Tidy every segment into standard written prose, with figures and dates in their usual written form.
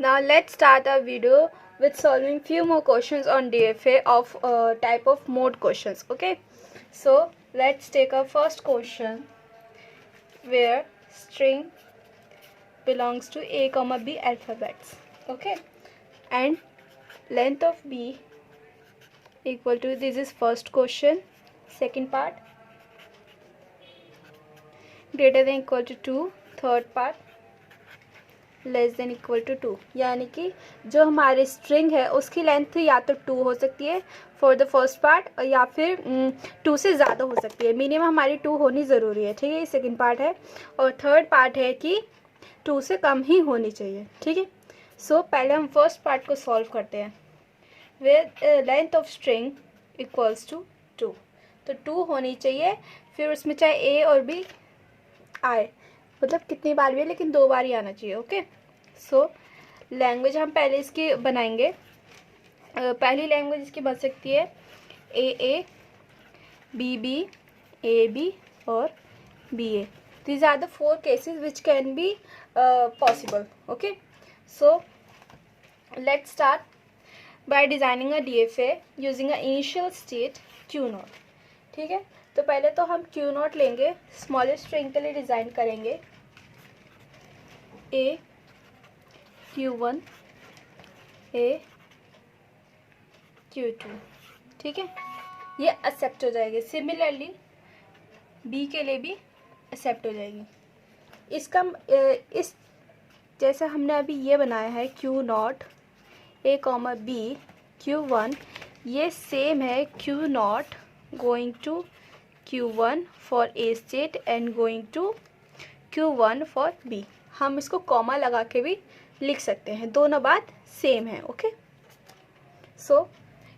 Now let's start our video with solving few more questions on DFA of type of mode questions. Okay, so let's take our first question where string belongs to A comma B alphabets. Okay, and length of B equal to, this is first question. Second part, greater than equal to 2. Third part, less than equal to 2, यानी कि जो हमारी string है उसकी length या तो 2 हो सकती है फॉर द फर्स्ट पार्ट, या फिर 2 से ज़्यादा हो सकती है. मिनिमम हमारी 2 होनी ज़रूरी है. ठीक है, ये सेकेंड पार्ट है. और थर्ड पार्ट है कि 2 से कम ही होनी चाहिए. ठीक है, सो पहले हम फर्स्ट पार्ट को सॉल्व करते हैं. Where length of string equals to 2, तो 2 होनी चाहिए. फिर उसमें चाहे ए और बी आए, मतलब कितनी बार भी है लेकिन 2 बार ही आना चाहिए. ओके, सो लैंग्वेज हम पहले इसकी बनाएंगे. पहली लैंग्वेज इसकी बन सकती है A B B, A B और B A. These are the 4 cases which can be possible. Okay, so let's start by designing a DFA using a initial state Q0. ठीक है, तो पहले तो हम Q0 लेंगे, स्मॉलेस्ट स्ट्रिंग के लिए डिज़ाइन करेंगे. A Q1 A Q2. ठीक है, ये एक्सेप्ट हो जाएगी. सिमिलरली B के लिए भी एक्सेप्ट हो जाएगी. इसका इस जैसे हमने अभी ये बनाया है Q0 A comma B Q1, ये सेम है Q0 going to Q1 for A state and going to Q1 for B. हम इसको कॉमा लगा के भी लिख सकते हैं, दोनों बात सेम है. ओके, सो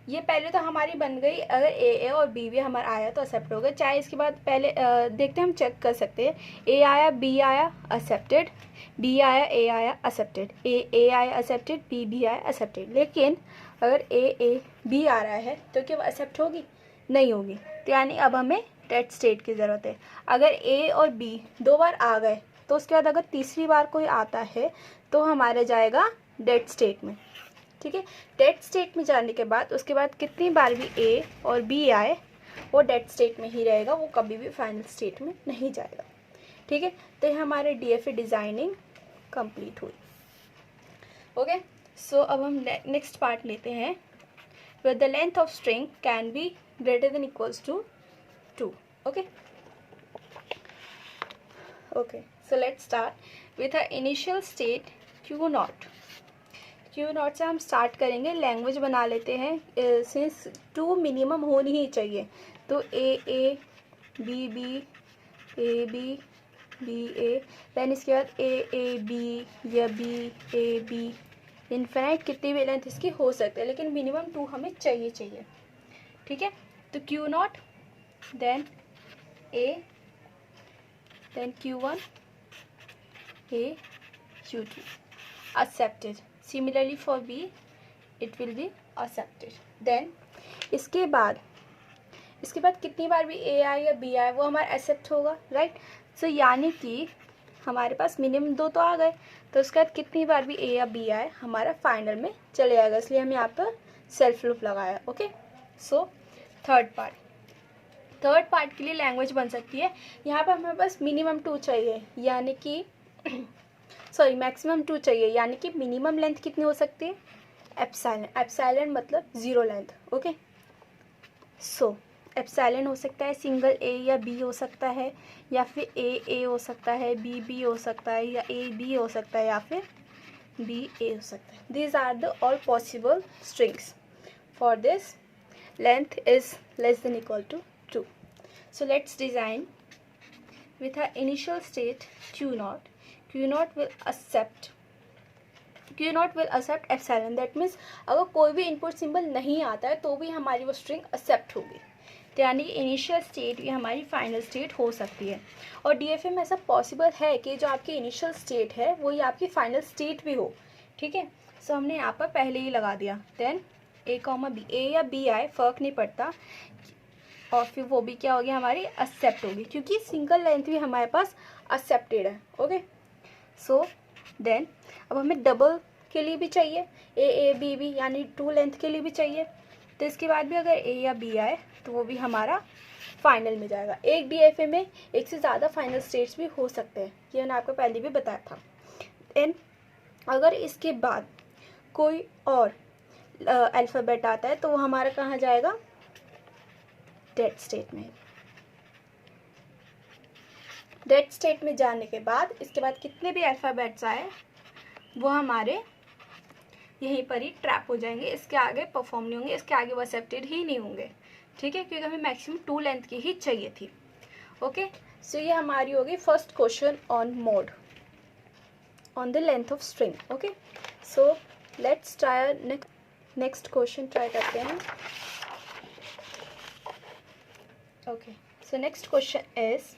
ये पहले तो हमारी बन गई. अगर ए और बी भी हमारा आया तो एक्सेप्ट होगा. चाहे इसके बाद पहले देखते हैं, हम चेक कर सकते हैं. ए आया, बी आया, एक्सेप्टेड. बी आया, ए आया, एक्सेप्टेड. ए आया, एक्सेप्टेड. बी आया, एक्सेप्टेड. लेकिन अगर ए बी आ रहा है तो क्या वो एक्सेप्ट होगी? नहीं होगी. तो यानी अब हमें डेड स्टेट की ज़रूरत है. अगर ए और बी 2 बार आ गए तो उसके बाद अगर तीसरी बार कोई आता है तो हमारा जाएगा डेड स्टेट में. ठीक है, डेड स्टेट में जाने के बाद उसके बाद कितनी बार भी ए और बी आए वो डेड स्टेट में ही रहेगा, वो कभी भी फाइनल स्टेट में नहीं जाएगा. ठीक है, तो ये हमारे DFA डिज़ाइनिंग कंप्लीट हुई. ओके, सो अब हम नेक्स्ट पार्ट लेते हैं. where the length of string can be greater than equals to 2. Okay, so let's start with our initial state Q0. Q0 से हम स्टार्ट करेंगे. लैंग्वेज बना लेते हैं. सिंस 2 मिनिमम होनी ही चाहिए, तो A B B, A B B A, then इसके बाद ए बी या बी ए बी. इनफाइनाइट कितनी भी लेंथ इसकी हो सकती है, लेकिन मिनिमम 2 हमें चाहिए. ठीक है, तो Q0 then A then Q1 A Q2 accepted. Similarly for B it will be accepted. Then इसके बाद कितनी बार भी A आए या B आए वो हमारा एक्सेप्ट होगा, राइट. सो यानी कि हमारे पास मिनिमम 2 तो आ गए, तो उसके बाद कितनी बार भी ए या बी आए हमारा फाइनल में चले जाएगा. इसलिए हम यहाँ पर सेल्फ लूप लगाया. ओके, सो थर्ड पार्ट के लिए लैंग्वेज बन सकती है. यहाँ पर हमारे पास मिनिमम 2 चाहिए, यानी कि सॉरी मैक्सिमम 2 चाहिए, यानी कि मिनिमम लेंथ कितनी हो सकती है? एप्सिलॉन मतलब 0 लेंथ. ओके, सो एप्सिलॉन हो सकता है सिंगल ए या बी हो सकता है, या फिर ए हो सकता है, बी हो सकता है, या ए बी हो सकता है, या फिर बी ए हो सकता है. These are the all possible strings. For this length is less than equal to 2. So let's design with our initial state Q0. Q0 will accept epsilon. That means अगर कोई भी इनपुट सिंबल नहीं आता है तो भी हमारी वो स्ट्रिंग एक्सेप्ट होगी. तो यानी इनिशियल स्टेट ये हमारी फाइनल स्टेट हो सकती है. और DFA में ऐसा पॉसिबल है कि जो आपकी इनिशियल स्टेट है वो ही आपकी फाइनल स्टेट भी हो. ठीक है, सो हमने यहाँ पर पहले ही लगा दिया. देन ए कॉमा बी, ए या बी आए फ़र्क नहीं पड़ता, और फिर वो भी क्या होगी हमारी एक्सेप्ट होगी, क्योंकि सिंगल लेंथ भी हमारे पास एक्सेप्टेड है. ओके, सो देन अब हमें डबल के लिए भी चाहिए, ए बी बी यानी 2 लेंथ के लिए भी चाहिए। तो इसके बाद भी अगर ए या बी आए तो वो भी हमारा फाइनल में जाएगा। एक DFA में एक से ज़्यादा फाइनल स्टेट्स भी हो सकते हैं, ये मैंने आपको पहले भी बताया था। एंड अगर इसके बाद कोई और अल्फ़ाबेट आता है तो वो हमारा कहाँ जाएगा, डेड स्टेट में। डेड स्टेट में जाने के बाद इसके बाद कितने भी अल्फ़ाबेट्स आए वो हमारे यहीं पर ही ट्रैप हो जाएंगे, इसके आगे परफॉर्म नहीं होंगे, इसके आगे वो एक्सेप्टेड ही नहीं होंगे, ठीक है, क्योंकि हमें मैक्सिमम 2 लेंथ की ही चाहिए थी। ओके, सो ये हमारी होगी first question on mode on the length of string. Okay, so let's try next question try करते हैं। Okay, so next question is,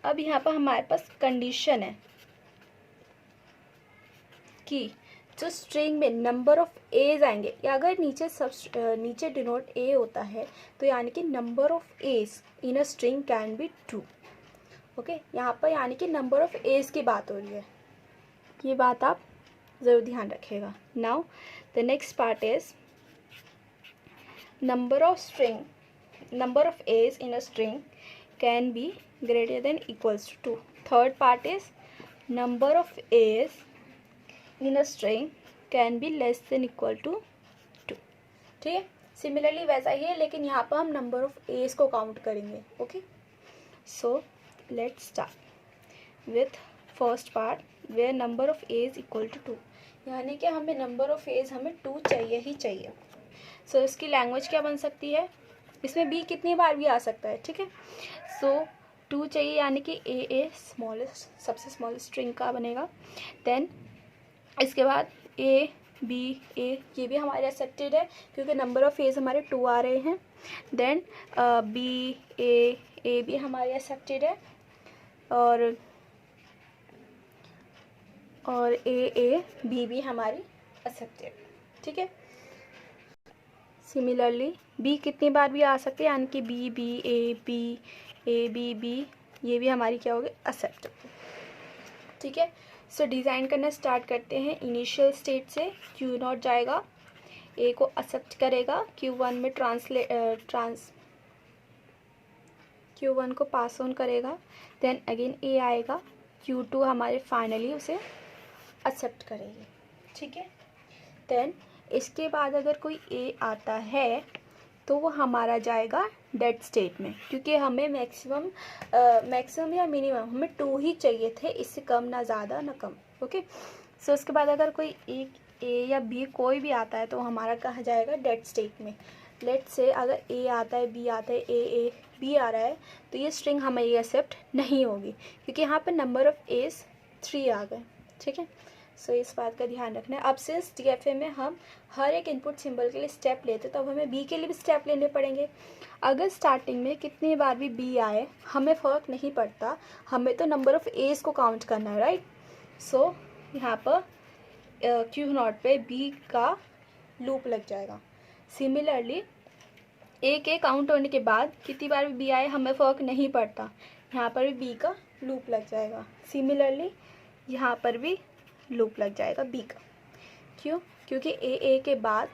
अब यहाँ पर हमारे पास कंडीशन है कि जो स्ट्रिंग में नंबर ऑफ एज आएंगे, या अगर नीचे डिनोट ए होता है तो यानी कि number of a's in a string can be 2। Okay, यहाँ पर यानी कि नंबर ऑफ एज की बात हो रही है, ये बात आप ज़रूर ध्यान रखिएगा। Now the next part is number of a's in a string can be greater than equals to 2। Third part is number of a's in a string can be less than equal to 2। ठीक है, similarly वैसा ही है, लेकिन यहाँ पर हम number of a's को count करेंगे। Okay, so let's start with first part where number of a's equal to 2, यानी कि हमें नंबर ऑफ एज हमें 2 चाहिए ही चाहिए। सो इसकी लैंग्वेज क्या बन सकती है, इसमें बी कितनी बार भी आ सकता है, ठीक है। सो 2 चाहिए यानी कि ए स्मॉलेस्ट, सबसे स्मॉलेस्ट स्ट्रिंग का बनेगा। देन इसके बाद ए बी ए, ये भी हमारे एक्सेप्टेड है क्योंकि नंबर ऑफ एज हमारे 2 आ रहे हैं। देन बी ए भी हमारे एक्सेप्टेड है, और ए बी भी हमारी एक्सेप्टेड, ठीक है। सिमिलरली बी कितनी बार भी आ सकते हैं, यानी कि बी बी, ये भी हमारी क्या होगी, एक्सेप्टेड, ठीक है। सो डिज़ाइन करना स्टार्ट करते हैं। इनिशियल स्टेट से Q0 जाएगा, ए को एक्सेप्ट करेगा, Q1 में Q1 को पास ऑन करेगा, देन अगेन ए आएगा, Q2 हमारे फाइनली उसे एक्सेप्ट करेगी, ठीक है। देन इसके बाद अगर कोई ए आता है तो वो हमारा जाएगा डेड स्टेट में, क्योंकि हमें मैक्सिमम या मिनिमम हमें 2 ही चाहिए थे, इससे कम ना ज़्यादा ना कम। ओके, सो उसके बाद अगर कोई एक ए या बी कोई भी आता है तो हमारा कहाँ जाएगा, डेड स्टेट में। लेट्स से अगर ए आता है, बी आता है, ए बी आ रहा है, तो ये स्ट्रिंग हमारी एक्सेप्ट नहीं होगी क्योंकि यहाँ पर नंबर ऑफ एज 3 आ गए, ठीक है। सो इस बात का ध्यान रखना है। अब सिंस DFA में हम हर एक इनपुट सिंबल के लिए स्टेप लेते तो अब हमें बी के लिए भी स्टेप लेने पड़ेंगे। अगर स्टार्टिंग में कितनी बार भी बी आए हमें फ़र्क नहीं पड़ता, हमें तो नंबर ऑफ़ एज को काउंट करना है, राइट। सो यहाँ पर Q0 पे बी का लूप लग जाएगा। सिमिलरली ए के काउंट होने के बाद कितनी बार भी बी आए हमें फ़र्क नहीं पड़ता, यहाँ पर भी बी का लूप लग जाएगा। सिमिलरली यहाँ पर भी लूप लग जाएगा बी का। क्यों, क्योंकि ए के बाद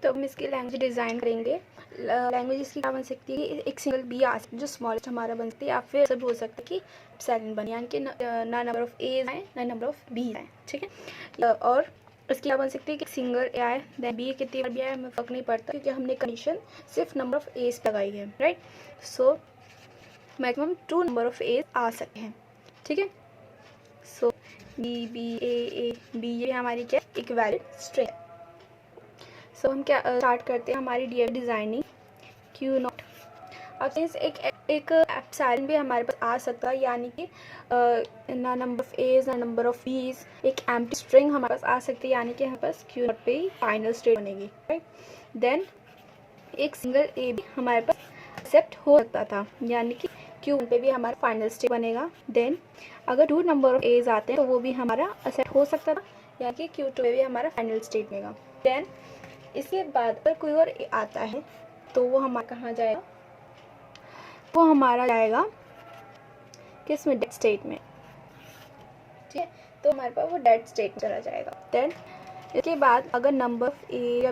तो हम इसकी लैंग्वेज डिज़ाइन करेंगे। लैंग्वेज इसकी क्या बन सकती है, एक सिंगल बी आ सकती है जो स्मॉलेस्ट हमारा बन सकती है, या फिर सब हो सकता है कि एप्सिलॉन बने, यानी कि ना नंबर ऑफ एज आए ना नंबर ऑफ बी आए, ठीक है। और इसकी क्या बन सकती है कि सिंगल ए आए देन बी कितनी बार भी आए, हमें फ़र्क नहीं पड़ता क्योंकि हमने कंडीशन सिर्फ नंबर ऑफ एज लगाई है, right. So maximum 2 number of edge आ सकते हैं, ठीक है। सो बी ए बी ये हमारी क्या एक वैलिड स्ट्रिंग है। सो हम क्या स्टार्ट करते हैं हमारी डिज़ाइनिंग क्यू नॉट। अब सिंस एक एप्सिलॉन भी हमारे पास आ सकता है, यानी कि ना नंबर ऑफ एज ना नंबर ऑफ बीज, एक एम्प्टी स्ट्रिंग हमारे पास आ सकती है, यानी कि हमारे पास क्यू नॉट पे ही फाइनल स्टेट बनेगी, राइट। देन एक सिंगल ए भी हमारे पास एक्सेप्ट हो सकता था, यानी कि क्यू पे भी हमारा फाइनल स्टेट बनेगा। देन अगर 2 नंबर ऑफ एज आते हैं तो वो भी हमारा एक्सेप्ट हो सकता था, यानी कि क्यू टू पे भी हमारा फाइनल स्टेट बनेगा। देन इसके बाद अगर कोई और ए आता है तो वो हमारा कहाँ जाएगा, वो हमारा जाएगा किस में, डेड स्टेट में, ठीक है। तो हमारे पास वो डेड स्टेट में चला जाएगा। देन इसके बाद अगर नंबर ऑफ ए या